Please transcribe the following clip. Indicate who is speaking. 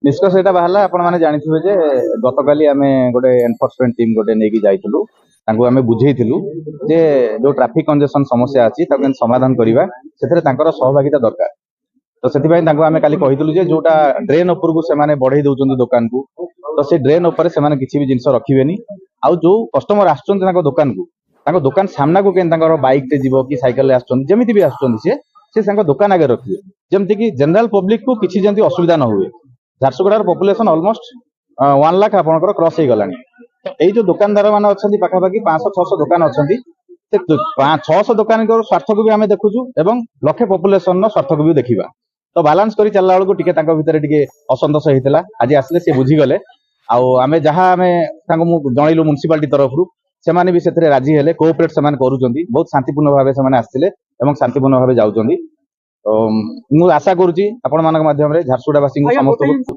Speaker 1: निष्कर्ष एटा बाहला आपण माने जानिथिबे जे गतकाली आमे गोटे एनफोर्समेंट टीम गोटे नेकी जाइथिलु तांको आमे बुझेइथिलु जे जो ट्रैफिक कंजेशन समस्या अछि ताके समाधान करिवा सेथरे तांकर सहभागिता दरकार। तो सेथिबाई तांको आमे काली कहिथिलु जे जोटा ड्रेन ऊपर को से माने बढ़ई दउचंदी दुकान को तो से ड्रेन ऊपर से माने किछि भी जिंस रखिबेनी आ जो कस्टमर आछचंदी तांको दुकान सामना को केन तांकर बाइक ते जीवो कि साइकिल ले आछचंदी जेमिति भी आछचंदी से तांको दुकान आगे रखिबे जेमिति कि जनरल पब्लिक को किछि जेंति असुविधा न हुए। झारसुगुड़ार पॉपुलेशन ऑलमोस्ट 1 लाख आपनकर क्रॉस हे गलानी। तो एई जो दुकानदार माने अछंती पाखापाखि 500-600 दुकान अछंती से 600 दुकान को स्वार्थ को भी आमे देखुछु एवं लक्षे पॉपुलेशन नो स्वार्थ को भी देखिबा। तो बैलेंस करी चलला बेलको टिके तांको भितरे टिके असंतोष हेतिला। आज आसले से बुझी गले आउ आमे जहा आमे तांको मु जणैलु म्युनिसिपालिटी तरफ रु से माने भी सेथरे राजी हेले कोऑपरेट से माने करूचंती बहुत शांतिपूर्ण भाबे से माने आस्थिले एवं शांतिपूर्ण भाबे जाउचंती। तो मु आशा करूची आपण मानक माध्यम रे झारसुगुड़ा वासी को समस्त